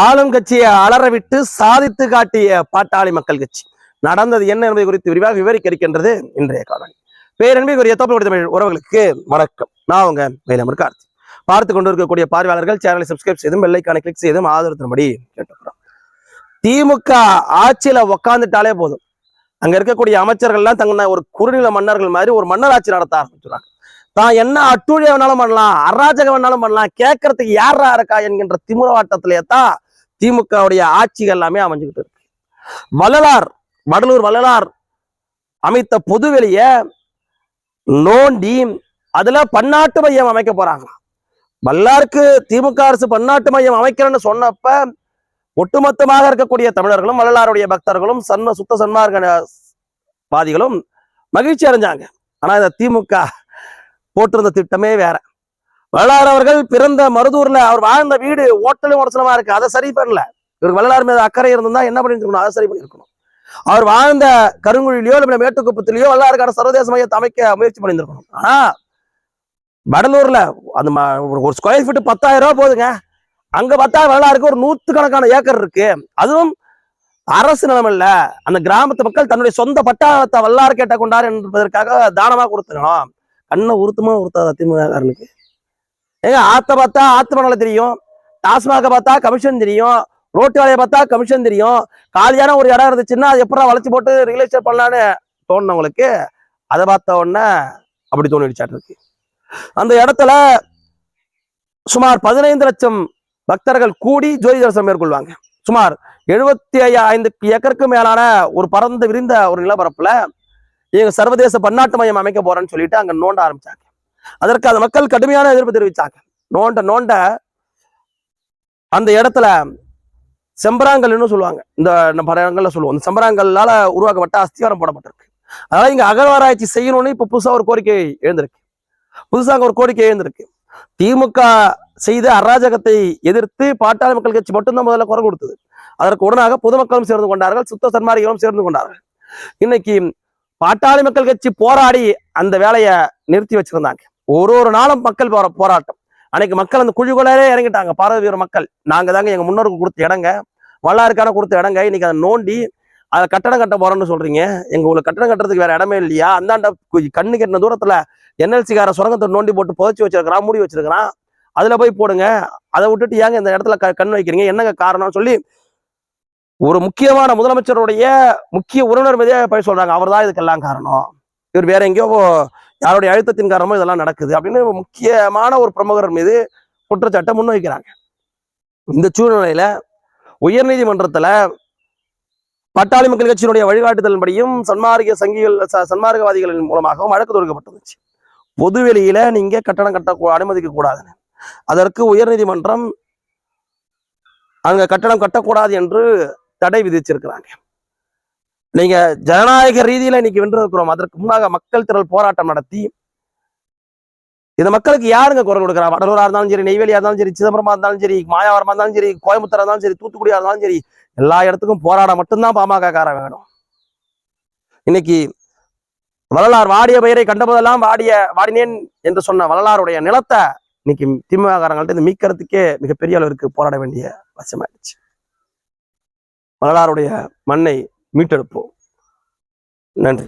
ஆளும் கட்சியை அலற விட்டு சாதித்து காட்டிய பாட்டாளி மக்கள் கட்சி நடந்தது என்ன என்பதை குறித்து விரிவாக விவரிக்க இருக்கின்றது இன்றைய காணொலி. பேரன்பிற்குரிய தமிழ் உறவுகளுக்கு வணக்கம். நான் உங்க வேலமர் கார்த்தி. பார்த்து கொண்டிருக்கக்கூடிய பார்வையாளர்கள் சேனலை சப்ஸ்கிரைப் செய்தும் பெல்லைக்கான கிளிக் செய்தும் ஆதரவு தரும்படி கேட்டுக்கிறோம். திமுக ஆட்சியில உக்காந்துட்டாலே போதும், அங்க இருக்கக்கூடிய அமைச்சர்கள்லாம் தங்க ஒரு குறுநில மன்னர்கள் மாதிரி ஒரு மன்னராட்சி நடத்த ஆரம்பிச்சுறாங்க. தான் என்ன அட்டூழிய வேணாலும் பண்ணலாம், அராஜகம் வேணாலும் பண்ணலாம், கேட்கறதுக்கு யாரா இருக்கா என்கின்ற திமுறவாட்டத்திலேயே தான் திமுகவுடைய ஆட்சிகள் எல்லாமே அமைஞ்சுக்கிட்டு இருக்கு. வடலூர் வள்ளலார் அமைத்த பொதுவெளிய நோண்டி அதுல பன்னாட்டு மையம் அமைக்க போறாங்க. வல்லாருக்கு திமுக அரசு பன்னாட்டு மையம் அமைக்கிறேன்னு சொன்னப்ப ஒட்டுமொத்தமாக இருக்கக்கூடிய தமிழர்களும் வள்ளலாருடைய பக்தர்களும் சுத்த சன்மார்க்கவாதிகளும் மகிழ்ச்சி அடைஞ்சாங்க. ஆனா இந்த திமுக போட்டிருந்த திட்டமே வேற. வள்ளலார் அவர்கள் பிறந்த மருதூர்ல அவர் வாழ்ந்த வீடு ஓட்டலும் உடச்சலமா இருக்கு, அதை சரி பண்ணல. இவருக்கு வள்ளலார் மீது அக்கறை இருந்தா என்ன பண்ணிருக்கணும், அதை சரி பண்ணிருக்கணும். அவர் வாழ்ந்த கருங்குழியிலயோ இல்ல மேட்டுக்குப்பத்திலேயோ வள்ளலாருக்கான சர்வதேச மையத்தை அமைக்க முயற்சி பண்ணியிருக்கணும். ஆனா வடலூர்ல அந்த ஒரு ஸ்கொயர் ஃபீட் 10,000 ரூபாய் போகுதுங்க. அங்க பார்த்தா வள்ளலாருக்கு ஒரு 100கணக்கான ஏக்கர் இருக்கு. அதுவும் அரசு நிலம் இல்ல, அந்த கிராமத்து மக்கள் தன்னுடைய சொந்த பட்டாளத்தை வள்ளலார் கேட்ட கொண்டார் என்பதற்காக தானமா கொடுத்துக்கணும். கண்ணை உறுத்துமா உறுத்தாத திமுககாரனுக்கு? ஏங்க, ஆத்த பார்த்தா ஆத்து மணல தெரியும், டாஸ்மாக பார்த்தா கமிஷன் தெரியும், ரோட்டு வேலையை பார்த்தா கமிஷன் தெரியும். காலியான ஒரு இடம் இருந்துச்சுன்னா அது எப்படா வளைச்சு போட்டு ரியல் எஸ்டேட் பண்ணலான்னு தோணுனவங்களுக்கு அதை பார்த்த உடனே அப்படி தோணிடுச்சாட்டு இருக்கு. அந்த இடத்துல சுமார் 15 லட்சம் பக்தர்கள் கூடி ஜோதி தரிசனம் மேற்கொள்வாங்க. சுமார் 75 ஏக்கருக்கு மேலான ஒரு பறந்து விரிந்த ஒரு நிலப்பரப்புல இவங்க சர்வதேச பன்னாட்டு மையம் அமைக்க போறேன்னு சொல்லிட்டு அங்க நோண்ட ஆரம்பிச்சாங்க. அதற்கு அந்த மக்கள் கடுமையான எதிர்ப்பு தெரிவிச்சாங்க. நோண்ட அந்த இடத்துல செம்பராங்கல்னு சொல்லுவாங்க, இந்த படங்கள்ல சொல்லுவோம், இந்த செம்பராங்கல்லால உருவாக்கப்பட்ட அஸ்திவாரம் போடப்பட்டிருக்கு. அதனால இங்க அகழ்வாராய்ச்சி செய்யணும்னு இப்ப புதுசா ஒரு கோரிக்கை எழுந்திருக்கு. திமுக செய்த அராஜகத்தை எதிர்த்து பாட்டாளி மக்கள் கட்சி மட்டும்தான் முதல்ல குரல் கொடுத்தது. அதற்கு உடனாக பொதுமக்களும் சேர்ந்து கொண்டார்கள், சுத்த சன்மார்க்கிகளும் சேர்ந்து கொண்டார்கள். இன்னைக்கு பாட்டாளி மக்கள் கட்சி போராடி அந்த வேலையை நிறுத்தி வச்சிருந்தாங்க. ஒரு நாளும் மக்கள் போராட்டம். அன்னைக்கு மக்கள் அந்த குழிக்குள்ளே இறங்கிட்டாங்க. பார்வை வீர மக்கள், நாங்க தாங்க எங்க முன்னோருக்கு கொடுத்த இடங்க, வள்ளலாருக்கான கொடுத்த இடங்க, இன்னைக்கு அதை நோண்டி அதை கட்டடம் கட்ட போறோம்னு சொல்றீங்க. உங்களுக்கு கட்டடம் கட்டுறதுக்கு வேற இடமே இல்லையா? அந்தாண்ட கண்ணு கட்டின தூரத்துல என்எல்சிக்கார சுரங்கத்தை நோண்டி போட்டு புதைச்சி வச்சிருக்கிறான், மூடி வச்சிருக்கிறான், அதுல போய் போடுங்க. அதை விட்டுட்டு ஏங்க இந்த இடத்துல கண் வைக்கிறீங்க, என்னங்க காரணம்னு சொல்லி ஒரு முக்கியமான முதலமைச்சருடைய முக்கிய உறவினர் மீதே போய் சொல்றாங்க, அவர் தான் இதுக்கெல்லாம் காரணம், இவர் வேற எங்கேயோ யாருடைய அழுத்தத்தின் காரணமோ இதெல்லாம் நடக்குது அப்படின்னு முக்கியமான ஒரு பிரமுகர் மீது குற்றச்சாட்டை முன்வைக்கிறாங்க. இந்த சூழ்நிலையில உயர்நீதிமன்றத்துல பாட்டாளி மக்கள் கட்சியினுடைய வழிகாட்டுதலின்படியும் சன்மார்க்கவாதிகளின் மூலமாகவும் வழக்கு தொடுக்கப்பட்டுருந்துச்சு. பொதுவெளியில நீங்க கட்டணம் அனுமதிக்க கூடாதுன்னு. அதற்கு உயர்நீதிமன்றம் அங்க கட்டணம் கட்டக்கூடாது என்று தடை விதிச்சிருக்கிறாங்க. நீங்க ஜனநாயக ரீதியில இன்னைக்கு வென்றிருக்கிறோம். அதற்கு முன்னாக மக்கள் திரள் போராட்டம் நடத்தி இந்த மக்களுக்கு யாருங்க குரல் கொடுக்குறா? வடலூரா இருந்தாலும் சரி, நெய்வேலியா இருந்தாலும் சரி, சிதம்பரமா இருந்தாலும் சரி, மாயாவரமா இருந்தாலும் சரி, கோயம்புத்தூரா இருந்தாலும் சரி, தூத்துக்குடியா இருந்தாலும் சரி, எல்லா இடத்துக்கும் போராட மட்டும்தான் பாமக காரன் வேணும். இன்னைக்கு வள்ளலார் வாடிய பெயரை கண்டபோதெல்லாம் வாடினேன் என்று சொன்ன வள்ளலாருடைய நிலத்தை இன்னைக்கு திமுக காரங்கள்ட்ட மீட்கிறதுக்கே மிகப்பெரிய அளவிற்கு போராட வேண்டிய அவசியமாயிடுச்சு. வள்ளலாருடைய மண்ணை மீட்டெடுப்போம். நன்றி.